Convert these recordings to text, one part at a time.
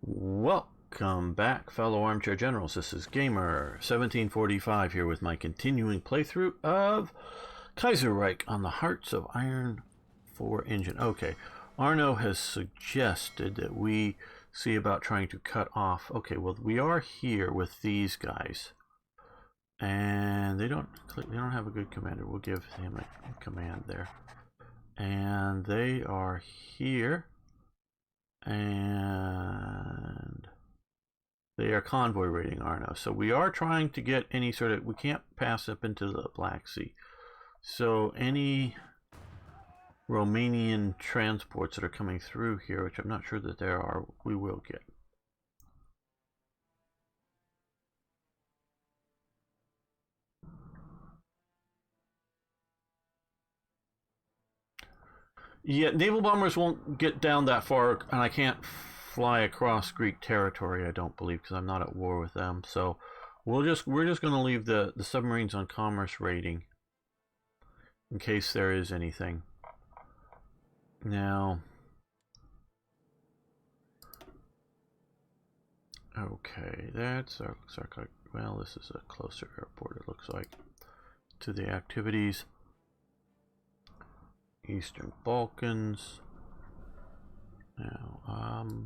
Welcome back, fellow armchair generals. This is Gamer 1745 here with my continuing playthrough of Kaiserreich on the Hearts of Iron 4 engine. Okay, Arno has suggested that we see about trying to cut off. Okay, well, we are here with these guys, and they don't have a good commander. We'll give him a command there, and they are here. And they are convoy raiding Arno. So we are trying to get any sort of, we can't pass up into the Black Sea. So any Romanian transports that are coming through here, which I'm not sure that there are, we will get. Yeah, naval bombers won't get down that far, and I can't fly across Greek territory, I don't believe, because I'm not at war with them. So we're just going to leave the submarines on commerce rating in case there is anything. Now, okay, that's well, this is a closer airport, it looks like, to the activities. Eastern Balkans. Now,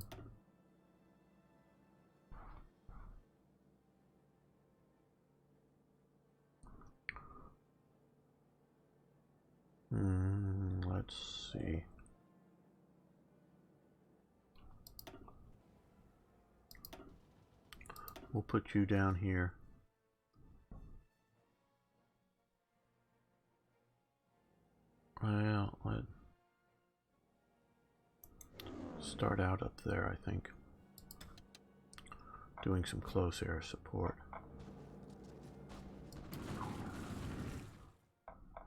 let's see. We'll put you down here. Well, let's start out up there, I think. Doing some close air support.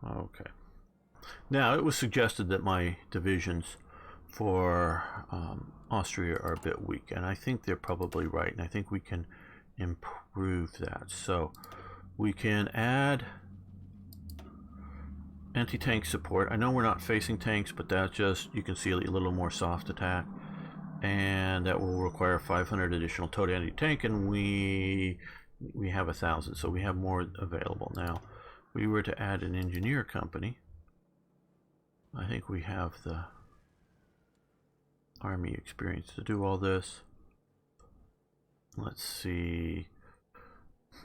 Okay. Now, it was suggested that my divisions for Austria are a bit weak, and I think they're probably right, and I think we can improve that. So, we can add anti-tank support. I know we're not facing tanks, but that's just, you can see a little more soft attack, and that will require 500 additional towed anti-tank, and we have 1,000, so we have more available. Now, if we were to add an engineer company, I think we have the army experience to do all this. Let's see.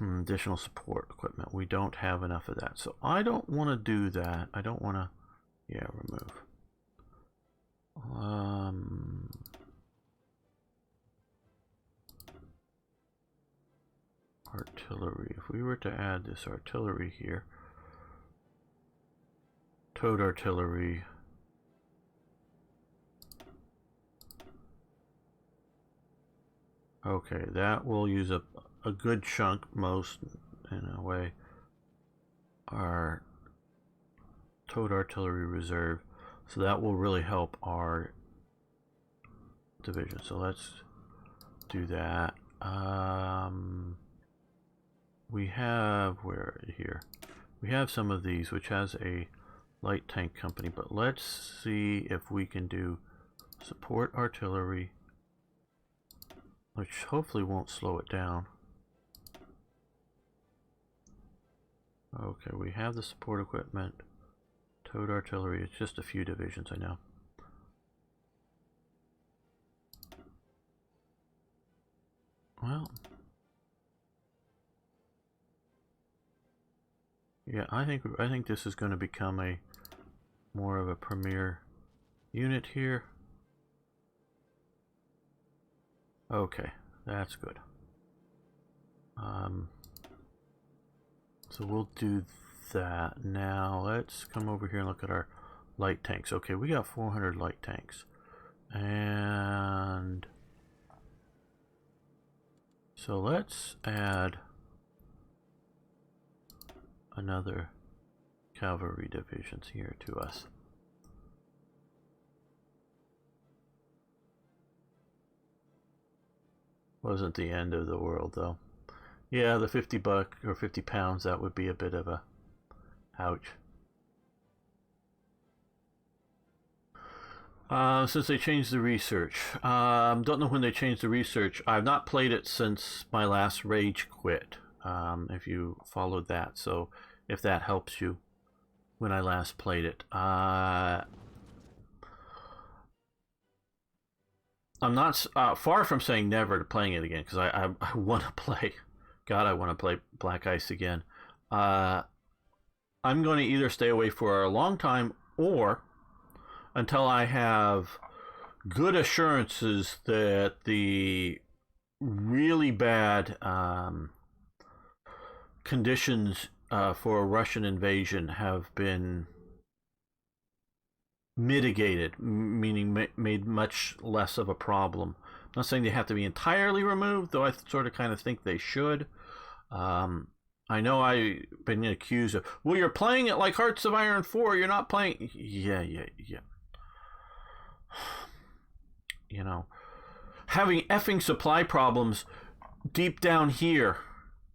Additional support equipment. We don't have enough of that. So I don't want to do that. I don't want to, yeah, remove. Artillery. If we were to add this artillery here, towed artillery. Okay, that will use up a good chunk, most in a way, our towed artillery reserve. So that will really help our division. So let's do that. We have, where here? We have some of these, which has a light tank company, but let's see if we can do support artillery, which hopefully won't slow it down. Okay, we have the support equipment, towed artillery. It's just a few divisions, I know. Well, yeah, I think this is going to become a more of a premier unit here. Okay, that's good. So we'll do that. Now let's come over here and look at our light tanks. Okay, we got 400 light tanks. And so let's add another cavalry divisions here to us. Wasn't the end of the world though. Yeah, the $50 or 50 pounds, that would be a bit of a ouch. Since they changed the research. Don't know when they changed the research. I've not played it since my last rage quit. If you followed that. So if that helps you when I last played it. I'm not far from saying never to playing it again because I want to play. God, I want to play Black Ice again. I'm going to either stay away for a long time or until I have good assurances that the really bad conditions for a Russian invasion have been mitigated, meaning made much less of a problem. I'm not saying they have to be entirely removed, though I sort of kind of think they should. I know I've been accused of, well, you're playing it like Hearts of Iron 4, you're not playing. Yeah. You know, having effing supply problems deep down here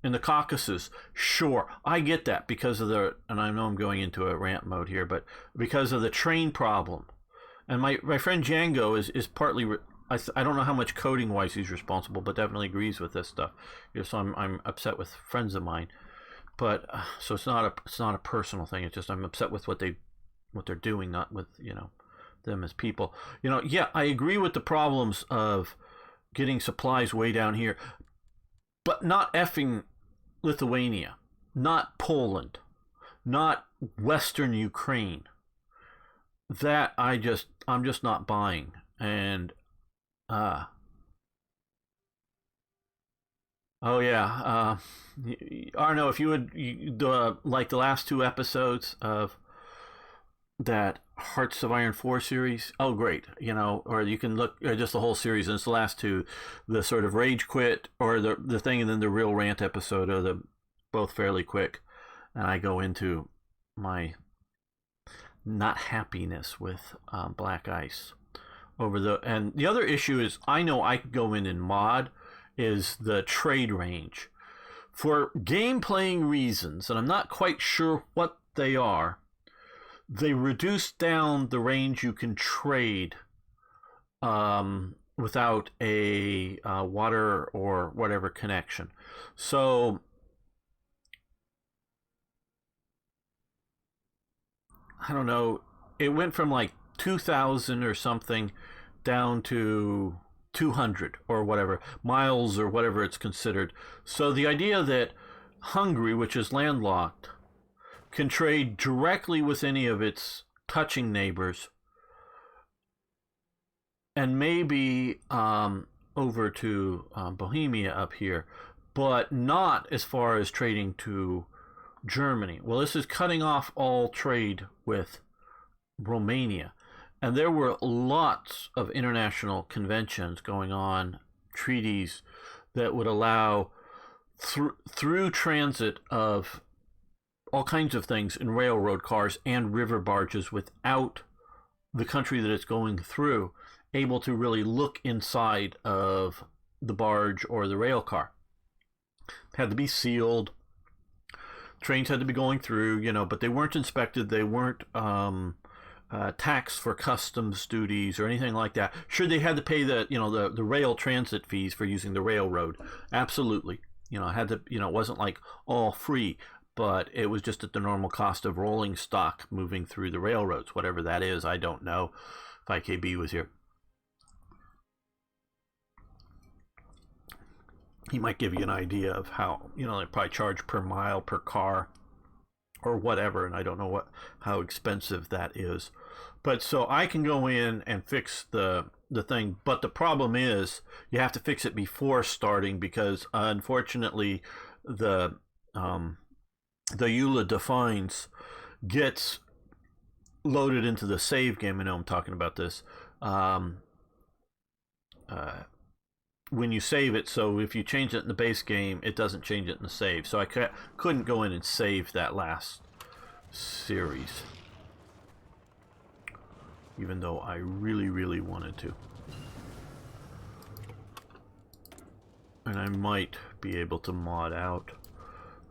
in the Caucasus, sure, I get that because of the, and I know I'm going into a rant mode here, but because of the train problem. And my friend Django is partly, I don't know how much coding wise he's responsible, but definitely agrees with this stuff. So I'm upset with friends of mine, but so it's not a personal thing. It's just I'm upset with what they're doing, not with them as people. Yeah, I agree with the problems of getting supplies way down here, but not effing Lithuania, not Poland, not Western Ukraine. That I'm just not buying. And oh yeah, Arno, if you would like the last two episodes of that Hearts of Iron 4 series, oh great, or you can look just the whole series, and it's the last two, the sort of rage quit or the thing, and then the real rant episode, are the both fairly quick, and I go into my not happiness with Black Ice and the other issue is, I know I could go in and mod, is the trade range for game playing reasons, and I'm not quite sure what they are. They reduced down the range you can trade without a water or whatever connection. So I don't know. It went from like 2,000 or something down to 200 or whatever miles or whatever it's considered. So the idea that Hungary, which is landlocked, can trade directly with any of its touching neighbors, and maybe over to Bohemia up here, but not as far as trading to Germany. Well, this is cutting off all trade with Romania. And there were lots of international conventions going on, treaties that would allow through transit of all kinds of things in railroad cars and river barges without the country that it's going through able to really look inside of the barge or the rail car. It had to be sealed. Trains had to be going through, but they weren't inspected. They weren't taxed for customs duties or anything like that. Sure, they had to pay the rail transit fees for using the railroad. Absolutely. Had to, it wasn't like all free, but it was just at the normal cost of rolling stock moving through the railroads, whatever that is. I don't know if IKB was here. He might give you an idea of how, they probably charge per mile, per car, or whatever, and I don't know how expensive that is. But so I can go in and fix the thing, but the problem is you have to fix it before starting, because unfortunately the EULA defines gets loaded into the save game. I know I'm talking about this. When you save it, so if you change it in the base game, it doesn't change it in the save. So I couldn't go in and save that last series, even though I really, really wanted to. And I might be able to mod out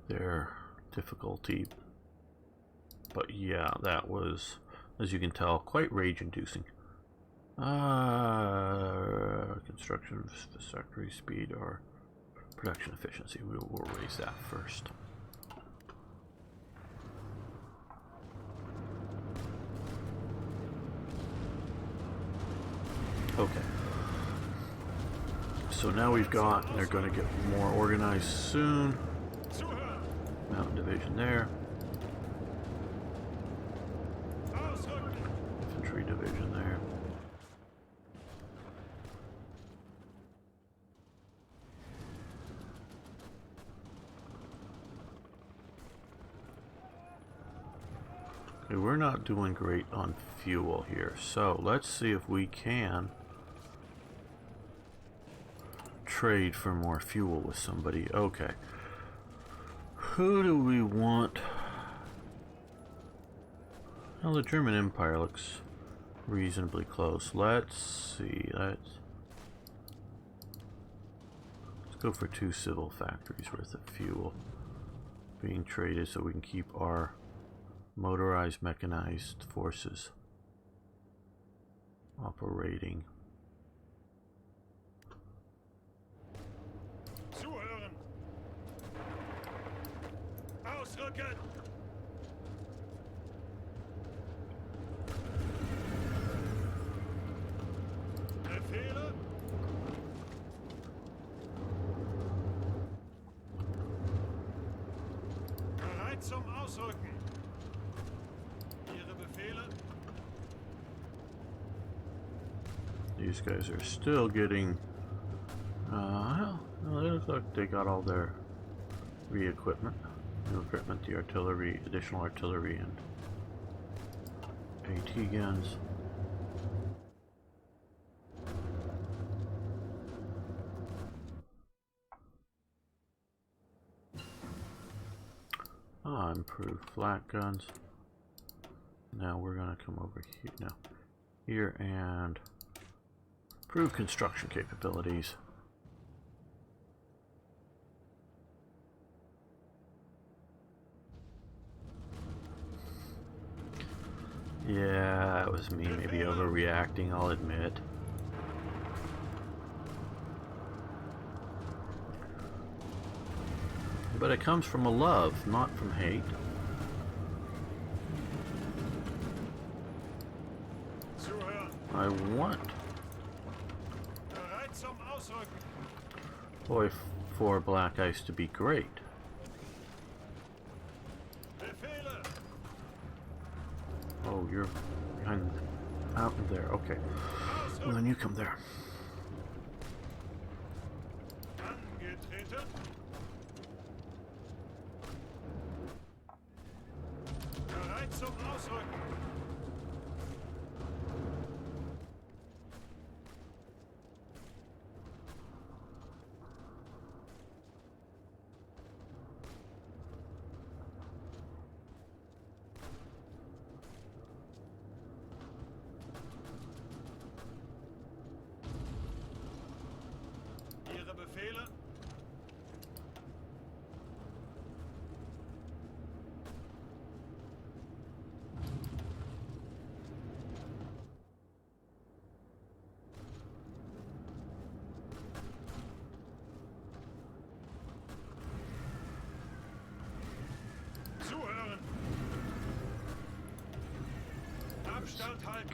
their difficulty. But yeah, that was, as you can tell, quite rage-inducing. Construction factory speed or production efficiency. We'll raise that first. Okay. So now we've got, they're going to get more organized soon. Mountain division there. Infantry division there. Okay, we're not doing great on fuel here, so let's see if we can trade for more fuel with somebody. Okay. Who do we want? Well, the German Empire looks reasonably close. Let's see. Let's go for 2 civil factories worth of fuel being traded so we can keep our motorized, mechanized forces operating. Zuhören! Ausrücken! Befehle? Bereit zum Ausrücken! Ihre Befehle? These guys are still getting well, they look like they got all their re-equipment. New equipment, the artillery, additional artillery, and AT guns. Improved flak guns. Now we're gonna come over here now. Here and improve construction capabilities. Yeah, that was me maybe overreacting, I'll admit. But it comes from a love, not from hate. I want boy for black ice to be great. Oh, you're behind out there. Okay. Well, then you come there.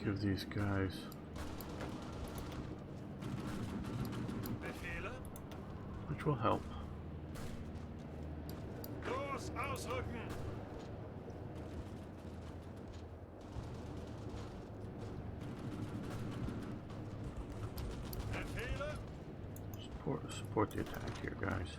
Give these guys which will help. Support the attack here, guys.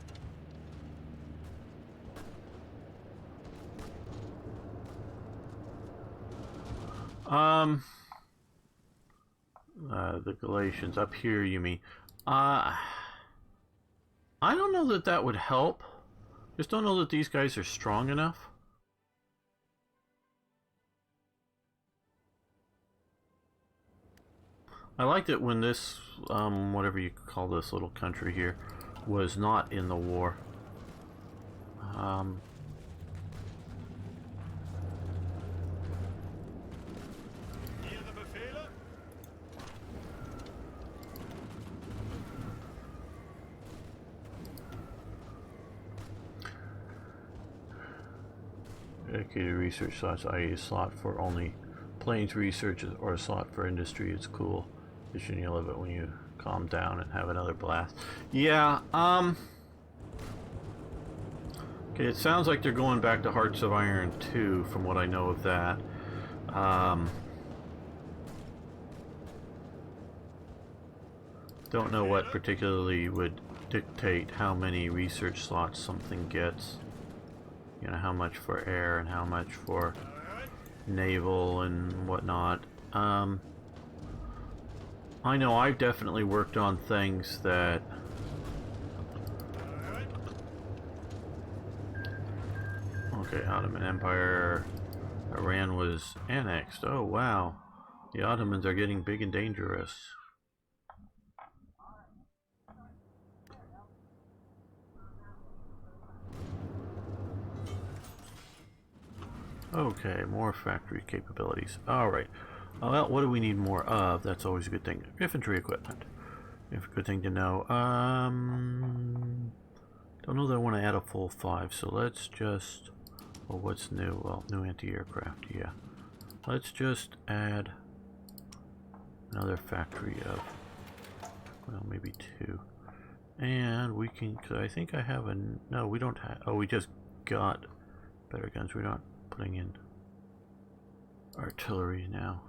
The Galatians up here, you mean? I don't know that that would help. Just don't know that these guys are strong enough. I liked it when this, whatever you call this little country here, was not in the war. Dedicated research slots, i.e. a slot for only planes research or a slot for industry. It's cool. Shouldn't you love it when you calm down and have another blast? Yeah, okay, it sounds like they're going back to Hearts of Iron 2 from what I know of that. Don't know what particularly would dictate how many research slots something gets. You know, how much for air and how much for naval and whatnot. I know I've definitely worked on things that... Okay, Ottoman Empire. Iran was annexed. Oh, wow. The Ottomans are getting big and dangerous. Okay, more factory capabilities. Alright. Well, what do we need more of? That's always a good thing. Infantry equipment. Good thing to know. Don't know that I want to add a full 5, so let's just... Well, what's new? Well, new anti-aircraft, yeah. Let's just add another factory of... Well, maybe 2. And we can... Cause I think I have a... No, we don't have... Oh, we just got better guns. We're not putting in artillery now.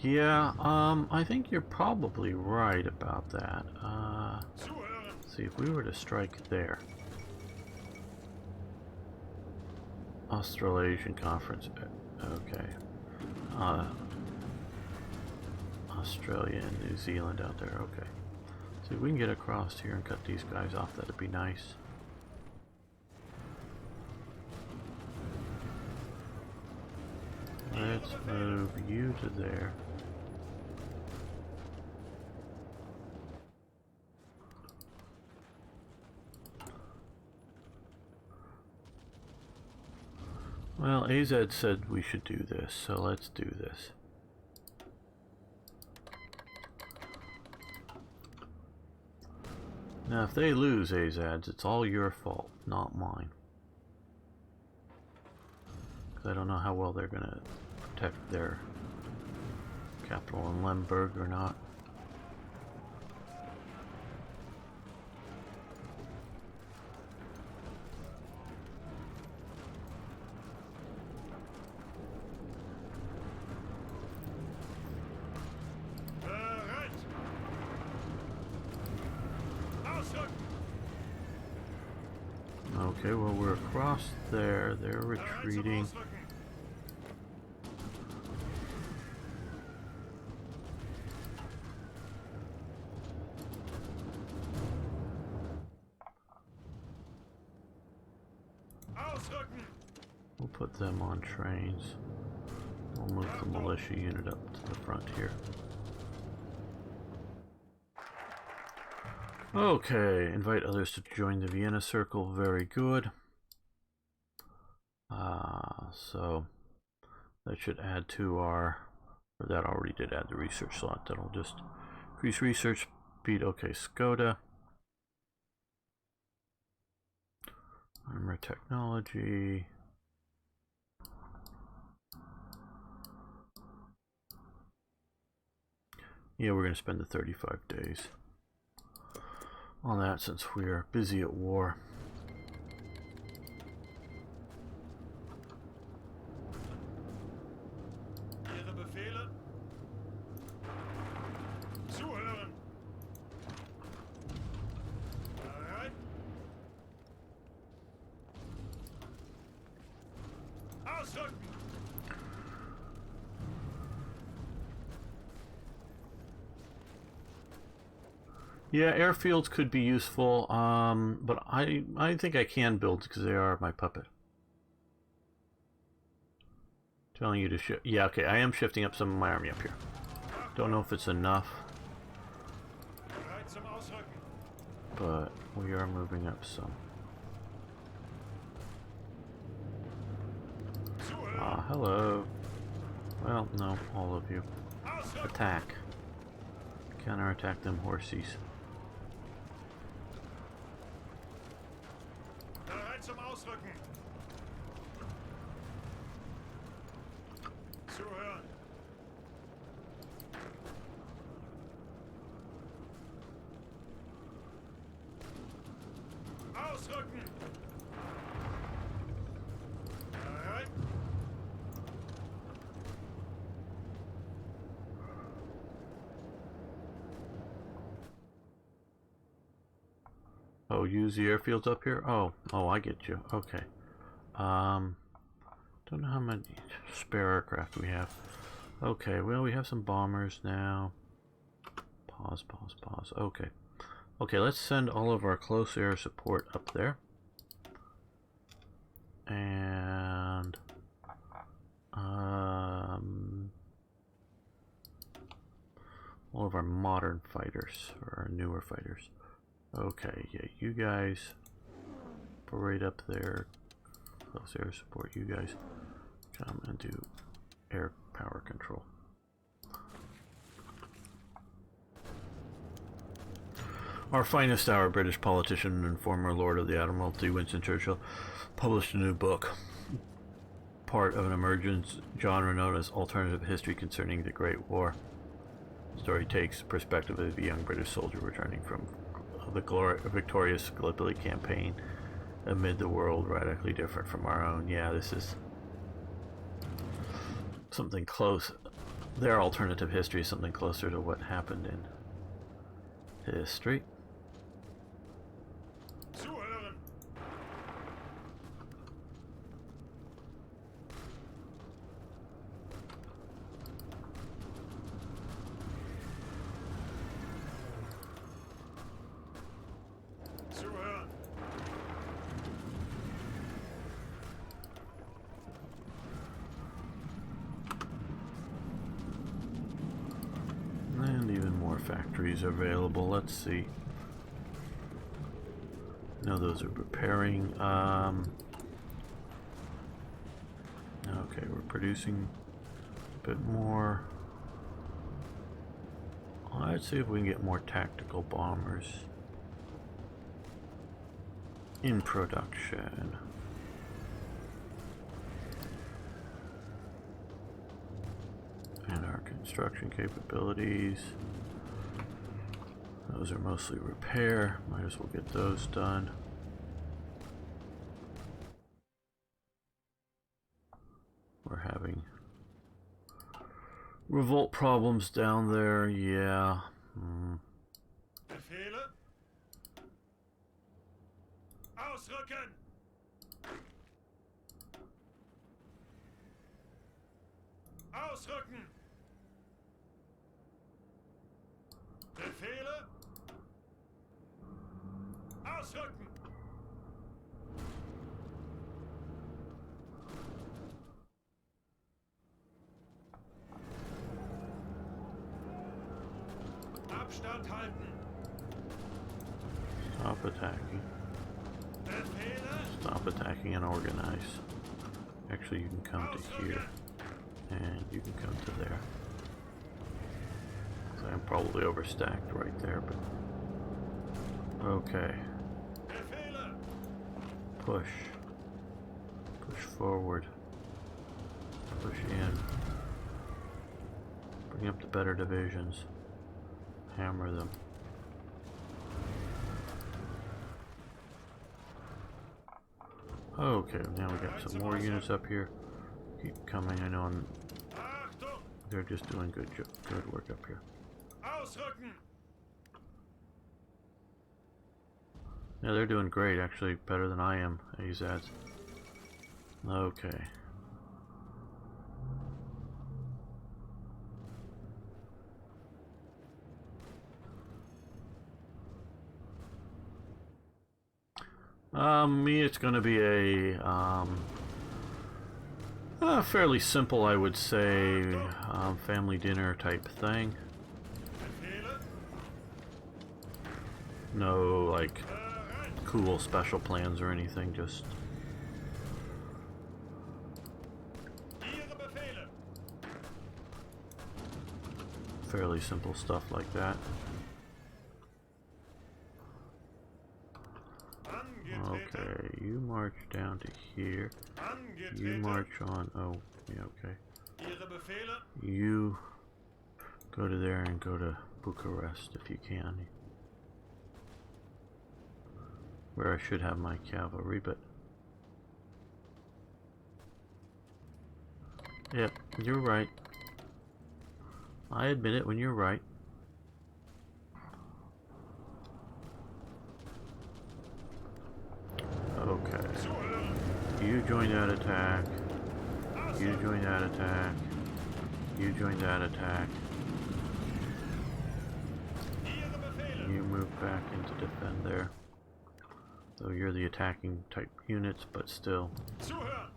Yeah, I think you're probably right about that. Let's see, if we were to strike there. Australasian Conference, okay. Australia and New Zealand out there, okay. So if we can get across here and cut these guys off, that'd be nice. Let's move you to there. Well, AZ said we should do this, so let's do this. Now, if they lose AZs, it's all your fault, not mine. Because I don't know how well they're going to protect their capital in Lemberg or not. Okay, well, we're across there. They're retreating. We'll put them on trains. We'll move the militia unit up to the front here. Okay, invite others to join the Vienna Circle. Very good. So that should add to our, or that already did add the research slot. That'll just increase research speed. Okay, Skoda. Armor technology. Yeah, we're going to spend the 35 days on that since we are busy at war. Yeah, airfields could be useful, but I think I can build because they are my puppet. Telling you to shift. Yeah, okay, I am shifting up some of my army up here. Don't know if it's enough, but we are moving up some. Ah, hello. Well, no, all of you. Ausrücken! Attack. Counterattack them horsies. Bereit zum Ausrücken! Zuhören! Ausrücken! Bereit! Oh, use the airfields up here? Oh, I get you. Okay. Don't know how many spare aircraft we have. Okay, well, we have some bombers now. Pause. Okay. Okay, let's send all of our close air support up there. And all of our modern fighters, or our newer fighters. Okay, yeah, you guys parade up there. Close air support, you guys come and do air power control. Our finest hour, British politician and former Lord of the Admiralty, Winston Churchill, published a new book, part of an emergent genre known as alternative history concerning the Great War. The story takes the perspective of a young British soldier returning from the victorious Gallipoli campaign amid the world radically different from our own. Yeah, this is something close. Their alternative history is something closer to what happened in history. Zuhören! Zuhören! And even more factories available. Let's see. No, those are repairing. Okay, we're producing a bit more. Let's see if we can get more tactical bombers in production. And our construction capabilities. Those are mostly repair. Might as well get those done. We're having revolt problems down there. Yeah. Befehle? Ausrücken! Ausrücken! Befehle? Ausrücken! Abstand halten! Stop attacking. Befehle? Stop attacking and organize. Actually, you can come to here. And you can come to there. So I'm probably overstacked right there, but... Okay. Befehle! Push. Push forward. Push in. Bring up the better divisions. Hammer them. Okay, now we got some more units up here. Keep coming. I know Achtung! they're just doing good work up here. Ausrücken! Yeah, they're doing great. Actually, better than I am. These ads. Okay. Me, it's going to be a fairly simple, I would say, family dinner type thing. Befehle? No, like, Bereit! cool special plans or anything, just... Ihre Befehle! fairly simple stuff like that. Okay, you march down to here. You march on. Oh, yeah, okay. Ihre Befehle? You go to there and go to Bucharest if you can. Where I should have my cavalry, but... Yep, you're right. I admit it when you're right. Okay. You join that attack. You join that attack. You join that attack. You move back into defend there. Though you're the attacking type units, but still. Zuhören!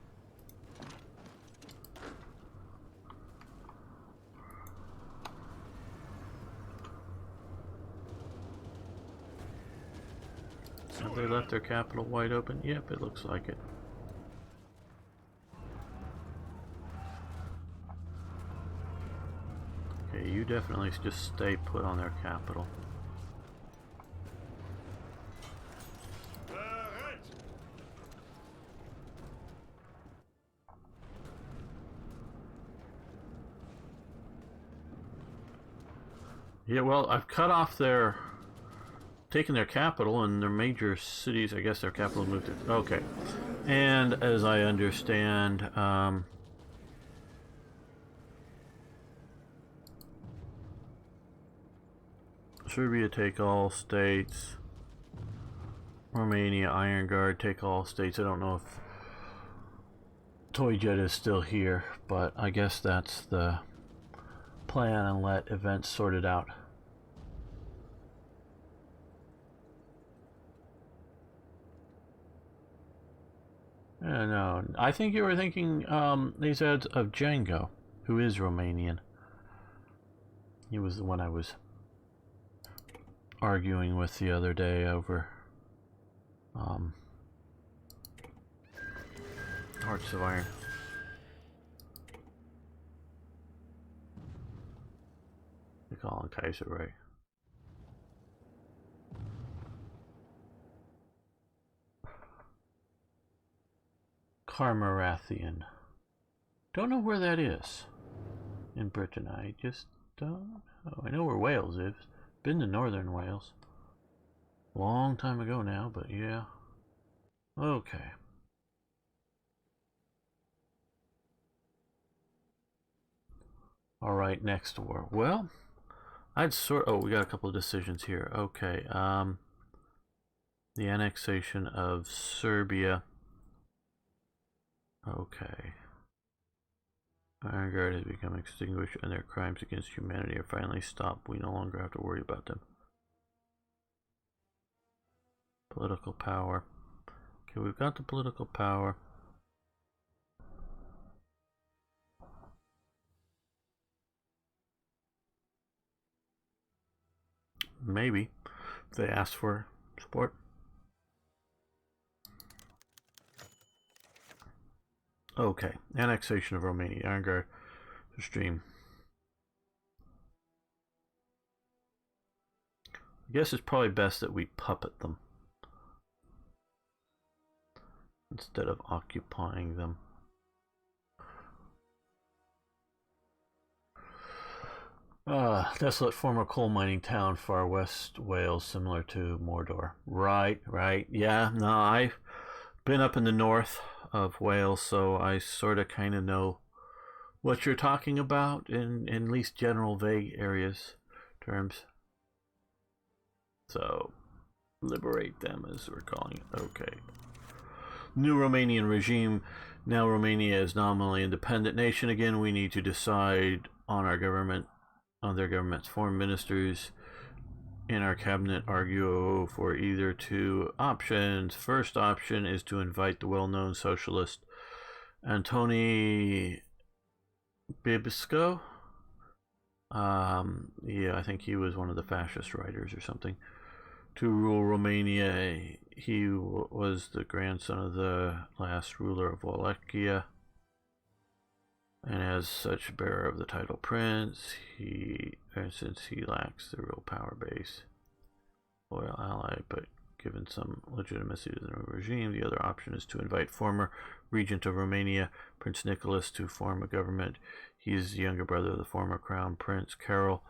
Have they left their capital wide open? Yep, it looks like it. Okay, you definitely just stay put on their capital. Bereit! Yeah, well, I've cut off their... taken their capital and their major cities. I guess their capital moved to... Okay. And as I understand, Serbia take all states. Romania, Iron Guard take all states. I don't know if Toy Jet is still here, but I guess that's the plan and let events sort it out. No, I think you were thinking, they said, of Django, who is Romanian. He was the one I was arguing with the other day over, Hearts of Iron. They call him Kaiserreich. Carmarathian. Don't know where that is in Britain. I just don't know. I know where Wales is. Been to northern Wales. Long time ago now, but yeah. Okay. Alright, next war. Well, I'd sort... Oh, we got a couple of decisions here. Okay, the annexation of Serbia. Okay. Iron Guard has become extinguished and their crimes against humanity are finally stopped. We no longer have to worry about them. Political power. Okay, we've got the political power. Maybe. If they ask for support. Okay, annexation of Romania. Iron Guard stream. I guess it's probably best that we puppet them instead of occupying them. Desolate former coal mining town, far west Wales, similar to Mordor. Right. Yeah, no, I've been up in the north of Wales, so I sort of kind of know what you're talking about in at least general vague areas terms. So, liberate them as we're calling it. Okay. New Romanian regime. Now Romania is nominally independent nation again. We need to decide on our government, on their government's foreign ministers in our cabinet argue for either two options. First option is to invite the well-known socialist Antoni Bibesco. Yeah, I think he was one of the fascist writers or something. To rule Romania. He was the grandson of the last ruler of Wallachia. and as such bearer of the title prince, since he lacks the real power base, loyal ally, but given some legitimacy to the new regime, the other option is to invite former regent of Romania, Prince Nicholas, to form a government. He is the younger brother of the former crown prince, Carol,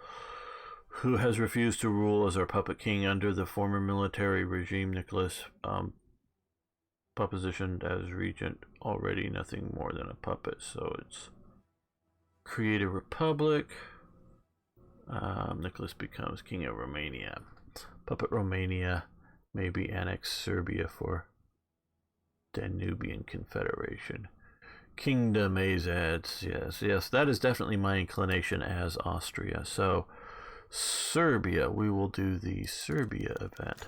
who has refused to rule as our puppet king under the former military regime. Nicholas, positioned as regent, already nothing more than a puppet, so it's create a republic. Nicholas becomes king of Romania. Puppet Romania, maybe annex Serbia for Danubian Confederation. Kingdom AZ, yes, that is definitely my inclination as Austria. So Serbia, we will do the Serbia event.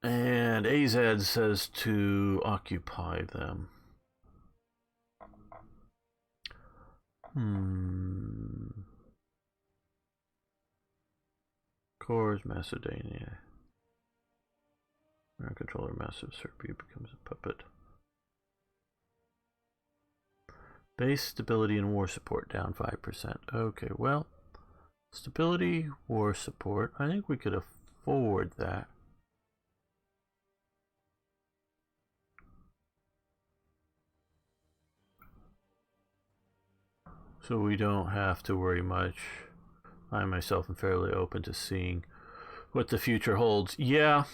And AZ says to occupy them. Cores, Macedonia. Our controller, massive Serbia becomes a puppet. Base stability and war support down 5%. Okay, well, stability, war support. I think we could afford that. So we don't have to worry much. I myself am fairly open to seeing what the future holds. Yeah.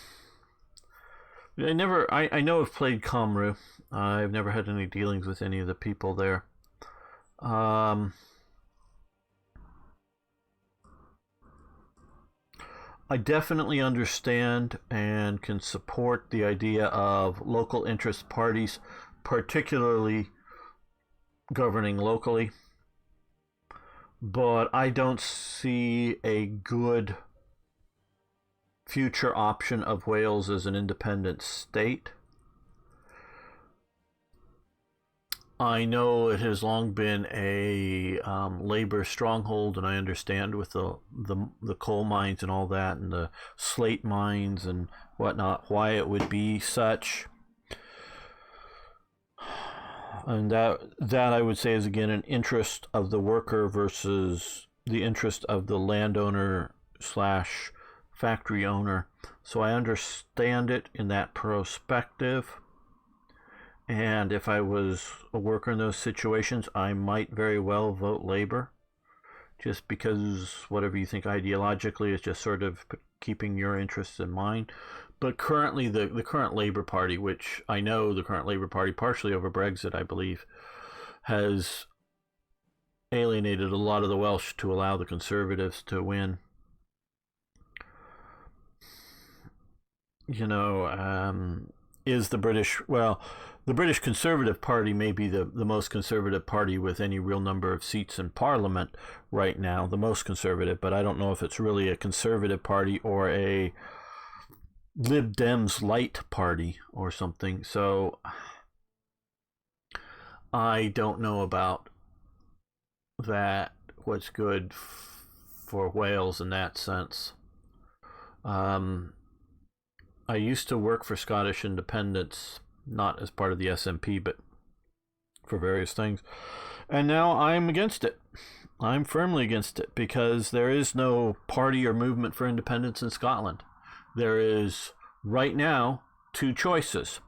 I know I've played Comru. I've never had any dealings with any of the people there. I definitely understand and can support the idea of local interest parties, particularly governing locally. But I don't see a good future option of Wales as an independent state. I know it has long been a labor stronghold, and I understand with the coal mines and all that, and the slate mines and whatnot, why it would be such. And that I would say is again an interest of the worker versus the interest of the landowner slash factory owner. So I understand it in that perspective. And if I was a worker in those situations, I might very well vote Labor, just because whatever you think ideologically is just sort of keeping your interests in mind. But currently, the current Labour Party, which I know the current Labour Party, partially over Brexit, I believe, has alienated a lot of the Welsh to allow the Conservatives to win. You know, is the British, well, the British Conservative Party may be the most conservative party with any real number of seats in Parliament right now, the most conservative, but I don't know if it's really a conservative party or a Lib Dems light party or something. So I don't know about that, what's good for Wales in that sense. I used to work for Scottish independence, not as part of the SNP, but for various things. And now I'm against it. I'm firmly against it because there is no party or movement for independence in Scotland. There is right now two choices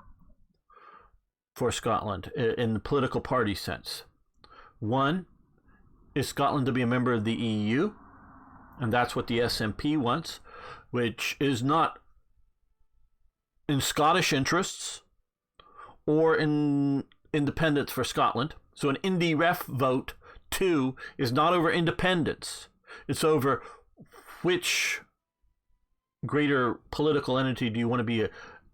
for Scotland in the political party sense. One is Scotland to be a member of the EU, and that's what the SNP wants, which is not in Scottish interests or in independence for Scotland. So an Indy Ref vote 2 is not over independence. It's over which greater political entity do you want to be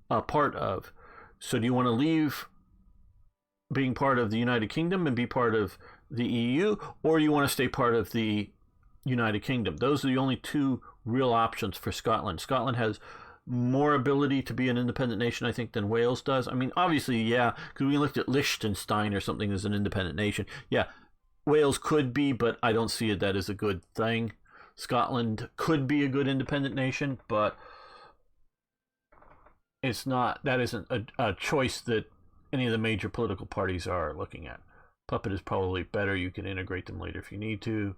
a part of. So do you want to leave being part of the United Kingdom and be part of the EU, or do you want to stay part of the United Kingdom? Those are the only two real options for Scotland. Scotland has more ability to be an independent nation, I think, than Wales does. I mean, obviously, yeah, because we looked at Liechtenstein or something as an independent nation. Yeah, Wales could be, but I don't see that as a good thing. Scotland could be a good independent nation, but it's not. That isn't a choice that any of the major political parties are looking at. Puppet is probably better. You can integrate them later if you need to.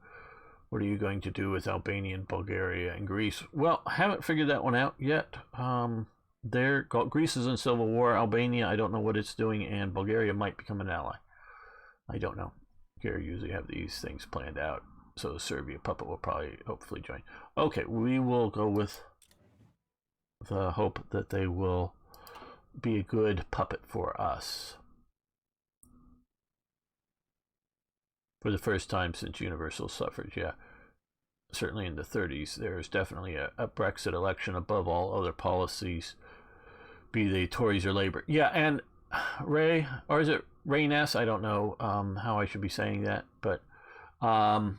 What are you going to do with Albania and Bulgaria and Greece? Well, I haven't figured that one out yet. Greece is in civil war. Albania, I don't know what it's doing, and Bulgaria might become an ally. I don't know. Here usually have these things planned out. So Serbia puppet will probably hopefully join. Okay, we will go with the hope that they will be a good puppet for us. For the first time since universal suffrage, yeah. Certainly in the 30s, there's definitely a Brexit election above all other policies, be they Tories or Labour. Yeah, and Ray, or is it Ray Ness? I don't know how I should be saying that, but and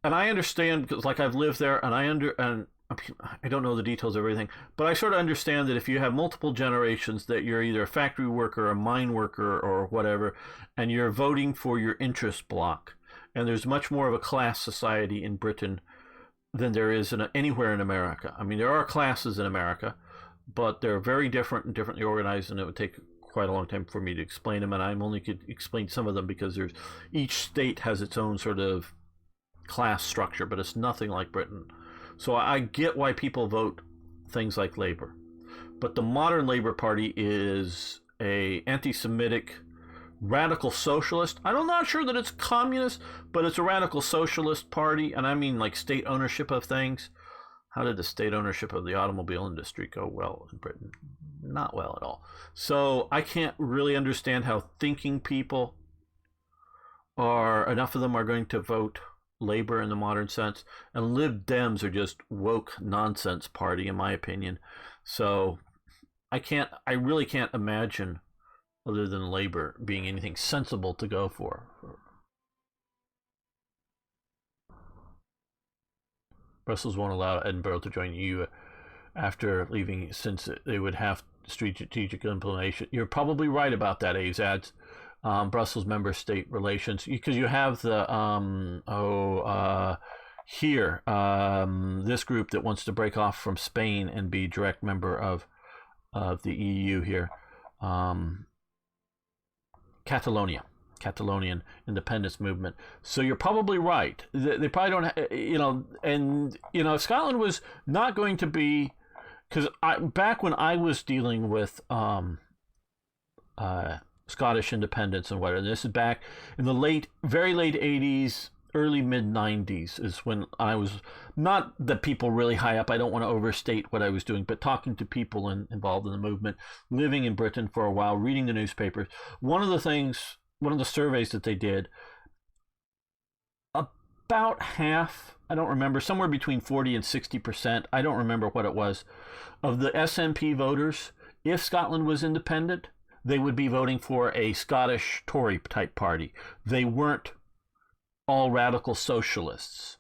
I understand, because like I've lived there, and I don't know the details of everything, but I sort of understand that if you have multiple generations, that you're either a factory worker, a mine worker, or whatever, and you're voting for your interest block, and there's much more of a class society in Britain than there is anywhere in America. I mean, there are classes in America, but they're very different and differently organized, and it would take quite a long time for me to explain them, and I'm only could explain some of them because each state has its own sort of class structure, but it's nothing like Britain. So I get why people vote things like Labour. But the modern Labour Party is a anti-Semitic radical socialist. I'm not sure that it's communist, but it's a radical socialist party, and I mean like state ownership of things. How did the state ownership of the automobile industry go well in Britain? Not well at all. So I can't really understand how thinking people enough of them are going to vote Labour in the modern sense, and Lib Dems are just woke nonsense party in my opinion. So I really can't imagine other than Labour being anything sensible to go for. Brussels won't allow Edinburgh to join EU after leaving, since they would have strategic implementation. You're probably right about that, AZADS. Brussels member state relations, because you have the this group that wants to break off from Spain and be direct member of the EU here, Catalonian independence movement. So you're probably right. They probably don't, and Scotland was not going to be, because back when I was dealing with Scottish independence and whatever. This is back in the very late 80s, early mid 90s is when I was, not the people really high up, I don't want to overstate what I was doing, but talking to people involved in the movement, living in Britain for a while, reading the newspapers. One of the surveys that they did, about half, I don't remember, somewhere between 40 and 60%, I don't remember what it was, of the SNP voters, if Scotland was independent, they would be voting for a Scottish Tory type party. They weren't all radical socialists.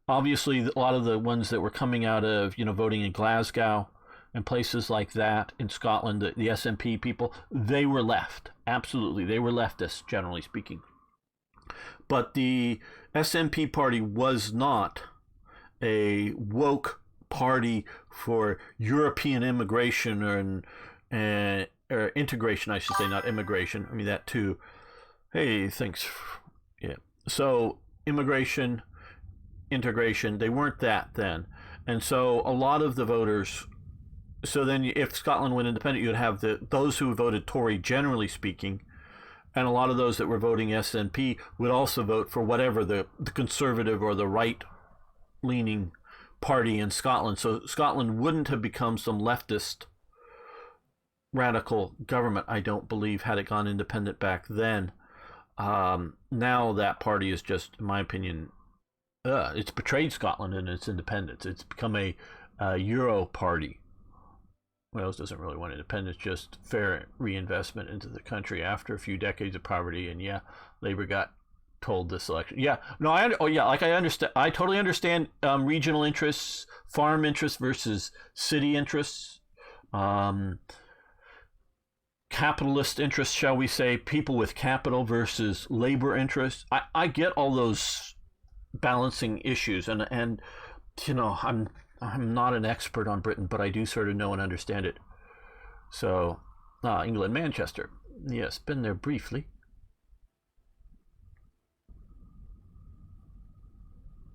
Obviously, a lot of the ones that were coming out of, voting in Glasgow and places like that in Scotland, the SNP people, they were left. Absolutely. They were leftists, generally speaking. But the SNP party was not a woke party for European immigration or integration, I should say, not immigration. I mean, that too. Hey, thanks. Yeah. So immigration, integration, they weren't that then. And so a lot of the voters, so then if Scotland went independent, you'd have those who voted Tory, generally speaking, and a lot of those that were voting SNP would also vote for whatever the conservative or the right-leaning party in Scotland. So Scotland wouldn't have become some leftist radical government, I don't believe, had it gone independent back then. Now that party is just, in my opinion, it's betrayed Scotland and its independence. It's become a Euro party. Wales doesn't really want independence, just fair reinvestment into the country after a few decades of poverty. And yeah, Labour got told this election. Yeah, no, I understand. I totally understand regional interests, farm interests versus city interests. Capitalist interests, shall we say, people with capital versus labor interests. I get all those balancing issues, and I'm not an expert on Britain, but I do sort of know and understand it. So, England, Manchester. Yes, been there briefly.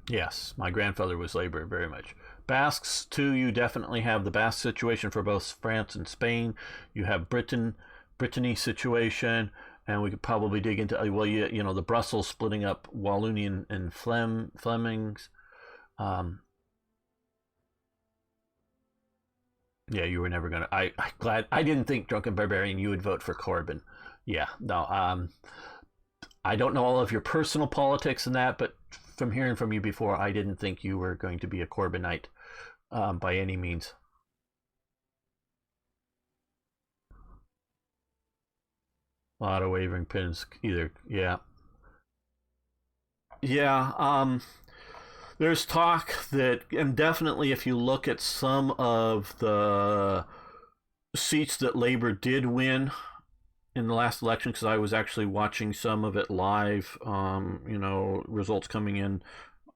Yes, my grandfather was labor very much. Basques, too, you definitely have the Basque situation for both France and Spain. You have Brittany situation, and we could probably dig into, well, you know, the Brussels splitting up Wallonian and Flemings. Um, yeah, you were never gonna. I glad I didn't think Drunken Barbarian you would vote for Corbyn. Yeah, no. I don't know all of your personal politics and that, but from hearing from you before, I didn't think you were going to be a Corbynite by any means. A lot of wavering pins, either. Yeah, yeah. There's talk that, and definitely, if you look at some of the seats that Labor did win in the last election, because I was actually watching some of it live. You know, results coming in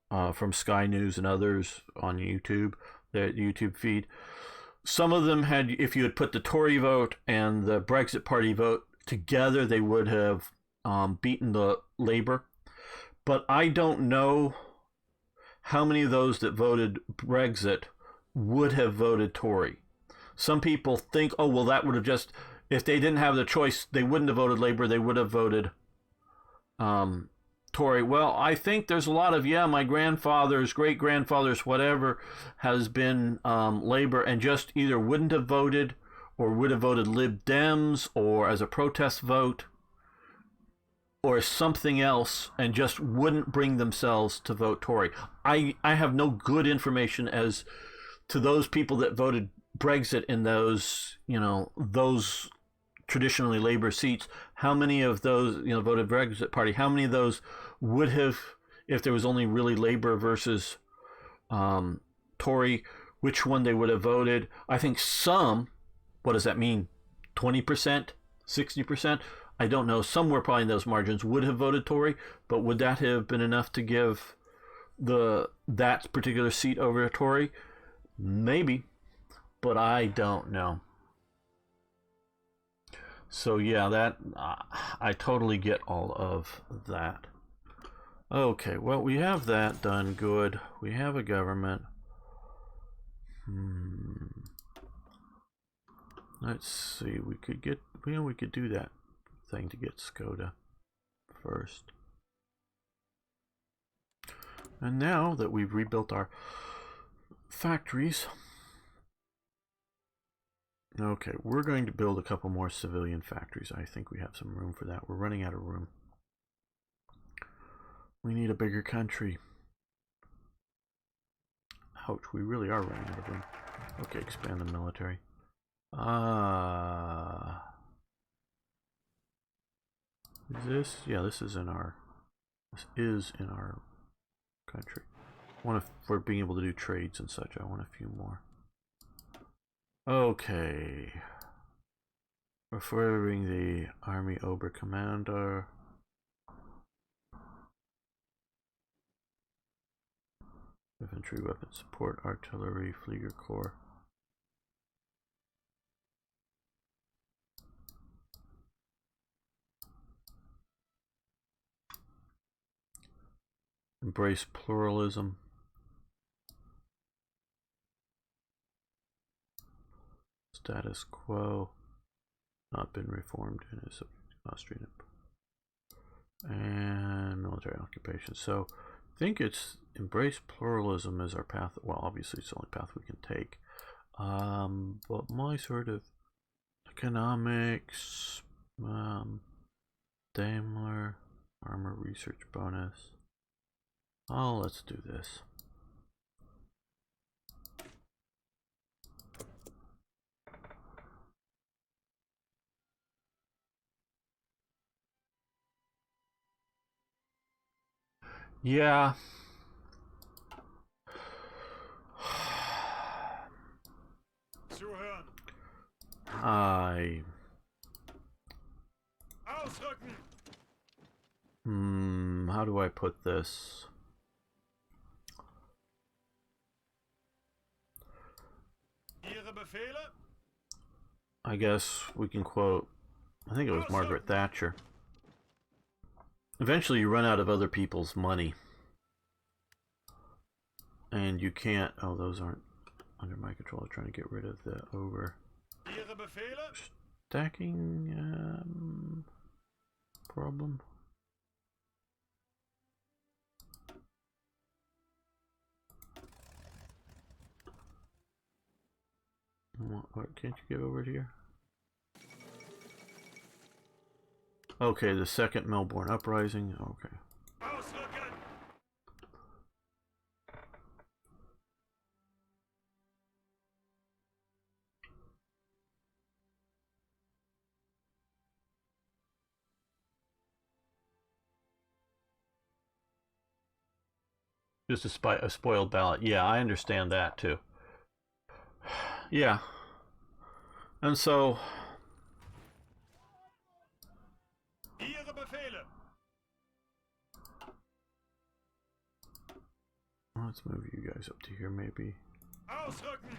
from Sky News and others on YouTube, the YouTube feed. Some of them had, if you had put the Tory vote and the Brexit Party vote together, they would have beaten the Labour. But I don't know how many of those that voted Brexit would have voted Tory. Some people think, oh, well, that would have just, if they didn't have the choice, they wouldn't have voted Labour, they would have voted Tory. Well, I think there's a lot of, yeah, my grandfather's, great grandfather's, whatever, has been Labour and just either wouldn't have voted or would have voted Lib Dems or as a protest vote or something else and just wouldn't bring themselves to vote Tory. I have no good information as to those people that voted Brexit in those, you know, those traditionally Labour seats. How many of those, you know, voted Brexit Party? How many of those would have, if there was only really Labour versus Tory, which one they would have voted? I think some, what does that mean? 20%? 60%? I don't know. Somewhere probably in those margins would have voted Tory, but would that have been enough to give that particular seat over to Tory? Maybe, but I don't know. So yeah, that I totally get all of that. Okay, well, we have that done. Good. We have a government. Let's see. We could get. You know, we could do that thing to get Skoda first. And now that we've rebuilt our factories, okay, we're going to build a couple more civilian factories. I think we have some room for that. We're running out of room. We need a bigger country. Ouch, we really are running out of room. Okay, expand the military. Is this? Yeah, this is in our country. For being able to do trades and such, I want a few more. Okay. Referring the Army Oberkommander. Infantry, weapon support, artillery, Flieger Corps. Embrace pluralism. Status quo. Not been reformed in his Austrian and military occupation. So I think it's embrace pluralism as our path. Well, obviously it's the only path we can take. But my sort of economics, Daimler, armor research bonus. Oh, let's do this. Yeah. Zuhören. Ausrücken. How do I put this? Ihre Befehle? I guess we can quote, I think it was Margaret Thatcher. Eventually you run out of other people's money. And you can't, oh, those aren't under my control. I'm trying to get rid of the over Ihre Befehle? stacking problem. What can't you get over here? Okay, the second Melbourne uprising. Okay. Ausrücken! Just a spoiled ballot. Yeah, I understand that too. Yeah. And so Ihre Befehle! let's move you guys up to here maybe. Ausrücken!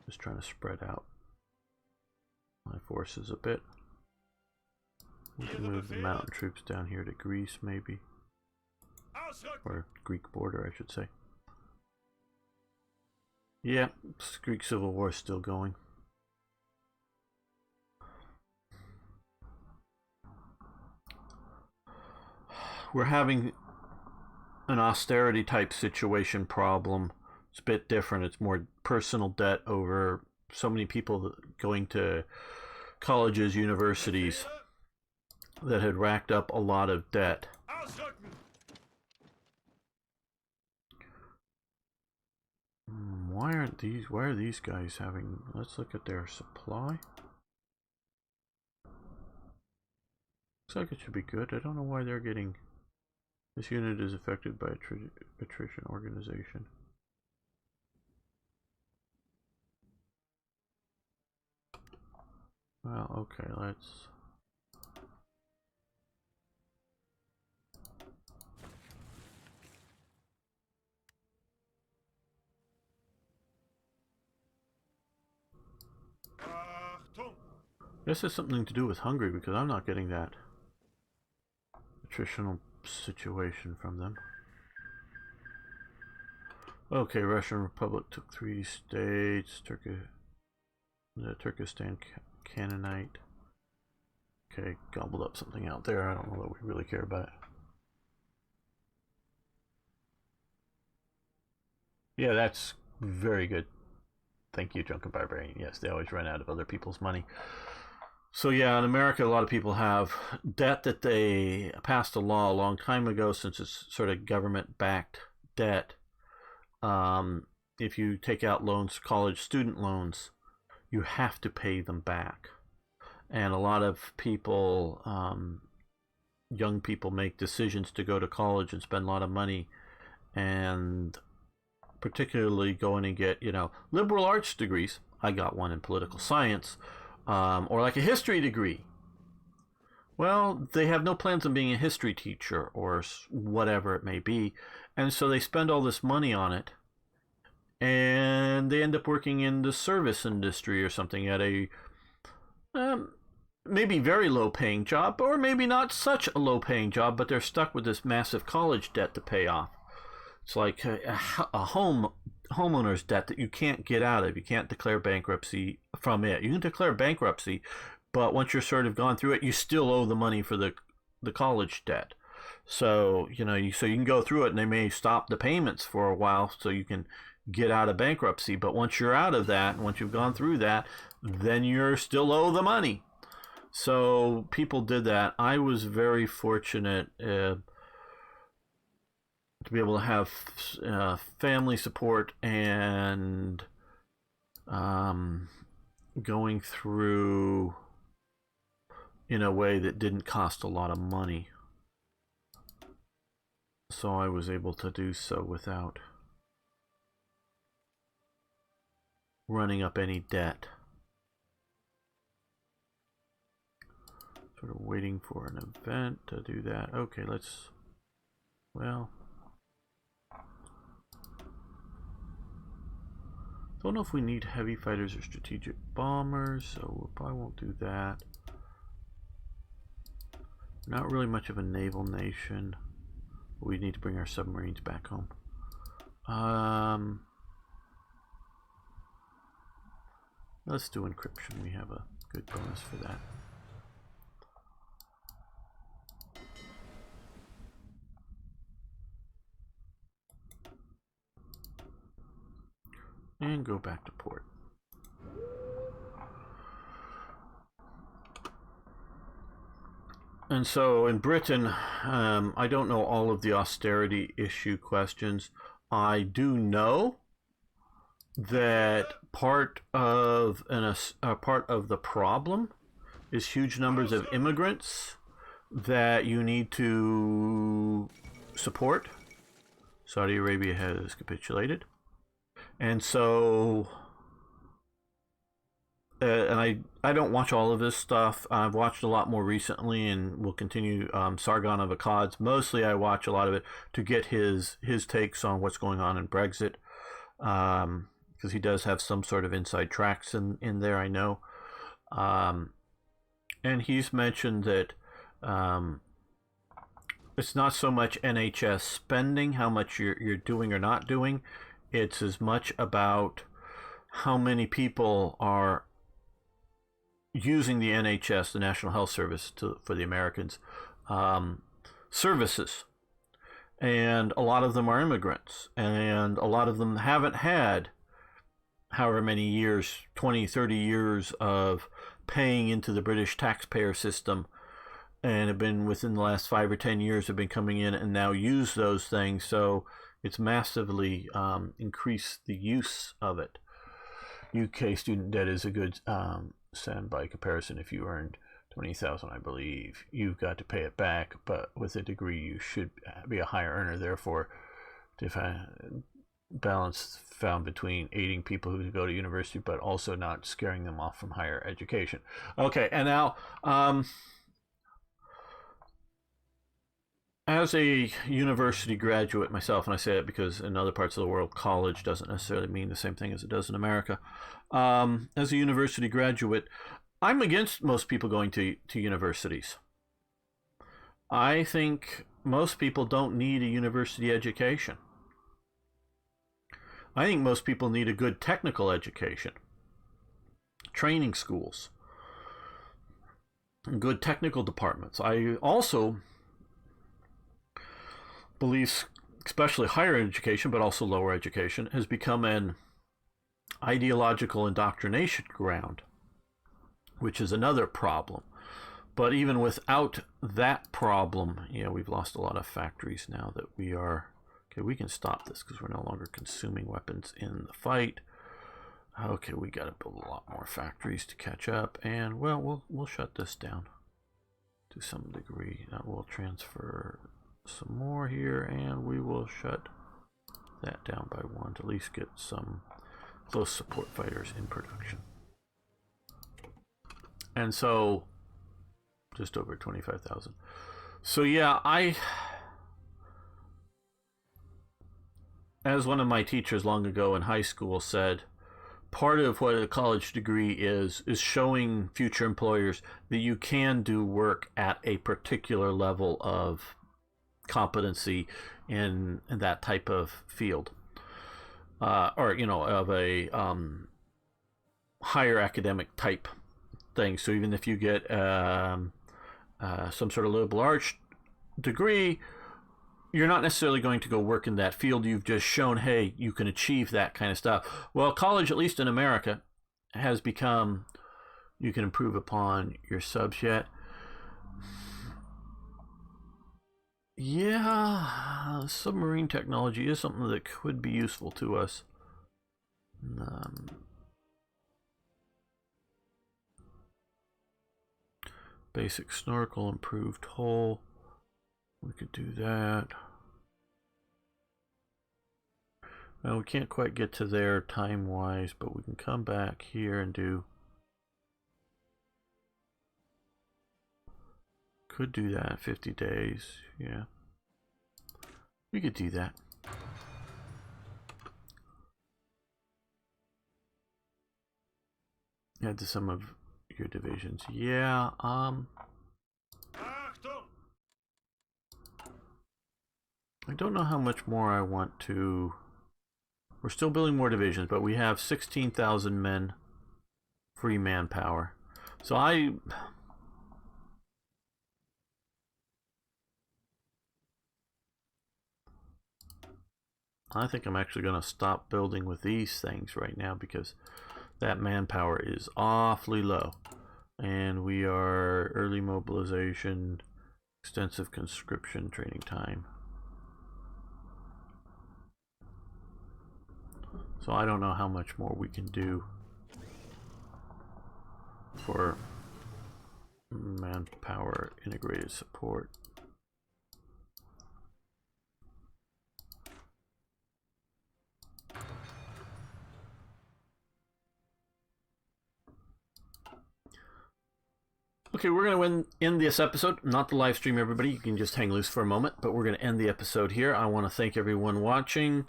Just trying to spread out my forces a bit. We can move the mountain troops down here to Greece maybe. Ausrücken! Or Greek border, I should say. Yeah, Greek Civil War is still going. We're having an austerity type situation problem. It's a bit different. It's more personal debt over so many people going to colleges, universities that had racked up a lot of debt. Ausrücken! Why are these guys having, let's look at their supply. Looks like it should be good. I don't know why they're getting, this unit is affected by attrition organization. Well, okay, let's, Achtung! this has something to do with Hungary because I'm not getting that attritional situation from them. Okay, Russian Republic took 3 states. The Turkestan Canaanite. Okay, gobbled up something out there. I don't know that we really care about it. Yeah, that's very good. Thank you, Drunken Barbarian. Yes, they always run out of other people's money. So yeah, in America, a lot of people have debt that they passed a law a long time ago, since it's sort of government-backed debt. If you take out loans, college student loans, you have to pay them back. And a lot of people, young people, make decisions to go to college and spend a lot of money, and particularly going and get, liberal arts degrees. I got one in political science. Or like a history degree. Well, they have no plans on being a history teacher or whatever it may be, and so they spend all this money on it, and they end up working in the service industry or something at a maybe very low-paying job, or maybe not such a low-paying job, but they're stuck with this massive college debt to pay off. It's like a homeowner's debt that you can't get out of. You can't declare bankruptcy from it. You can declare bankruptcy, but once you're sort of gone through it, you still owe the money for the college debt. So so you can go through it, and they may stop the payments for a while, so you can get out of bankruptcy. But once you're out of that, once you've gone through that, then you're still owe the money. So people did that. I was very fortunate to be able to have family support and going through in a way that didn't cost a lot of money. So I was able to do so without running up any debt. Sort of waiting for an event to do that. Okay, Don't know if we need heavy fighters or strategic bombers, so we probably won't do that. Not really much of a naval nation. We need to bring our submarines back home. Let's do encryption. We have a good bonus for that. And go back to port. And so in Britain, I don't know all of the austerity issue questions. I do know that part of the problem is huge numbers of immigrants that you need to support. Saudi Arabia has capitulated. And so, and I don't watch all of this stuff. I've watched a lot more recently and will continue. Sargon of Akkad's. Mostly I watch a lot of it to get his takes on what's going on in Brexit. Because he does have some sort of inside tracks in there, I know. And he's mentioned that it's not so much NHS spending, how much you're doing or not doing. It's as much about how many people are using the NHS, the National Health Service, for the Americans, services. And a lot of them are immigrants. And a lot of them haven't had however many years, 20, 30 years of paying into the British taxpayer system, and have been within the last 5 or 10 years have been coming in and now use those things. So it's massively increased the use of it. UK student debt is a good send by comparison. If you earned 20,000, I believe, you've got to pay it back, but with a degree you should be a higher earner. Therefore, if balance found between aiding people who go to university but also not scaring them off from higher education. Okay, and now as a university graduate myself, and I say it because in other parts of the world college doesn't necessarily mean the same thing as it does in America, as a university graduate, I'm against most people going to universities. I think most people don't need a university education. I think most people need a good technical education, training schools, good technical departments. I also believe, especially higher education, but also lower education, has become an ideological indoctrination ground, which is another problem. But even without that problem, we've lost a lot of factories now that we are... Okay, we can stop this because we're no longer consuming weapons in the fight. Okay, we got to build a lot more factories to catch up, and well, we'll shut this down to some degree. We'll transfer some more here, and we will shut that down by 1 to at least get some close support fighters in production. And so, just over 25,000. So yeah, as one of my teachers long ago in high school said, part of what a college degree is showing future employers that you can do work at a particular level of competency in that type of field, or of a higher academic type thing. So even if you get some sort of liberal arts degree, you're not necessarily going to go work in that field. You've just shown, hey, you can achieve that kind of stuff. Well, college, at least in America, has become, you can improve upon your subs yet. Yeah, submarine technology is something that could be useful to us. Basic snorkel, improved hull. We could do that. Well, we can't quite get to there time-wise, but we can come back here and do... Could do that, 50 days, yeah. We could do that. Add to some of your divisions. Yeah, Achtung! I don't know how much more I want to... We're still building more divisions, but we have 16,000 men free manpower. So I think I'm actually going to stop building with these things right now because that manpower is awfully low. And we are early mobilization, extensive conscription training time. So I don't know how much more we can do for manpower integrated support. Okay, we're going to end this episode, not the live stream, everybody. You can just hang loose for a moment, but we're going to end the episode here. I want to thank everyone watching.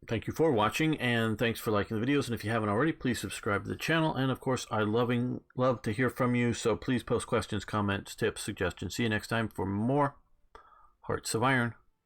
Thank you for watching, and thanks for liking the videos. And if you haven't already, please subscribe to the channel. And of course, I love to hear from you. So please post questions, comments, tips, suggestions. See you next time for more Hearts of Iron.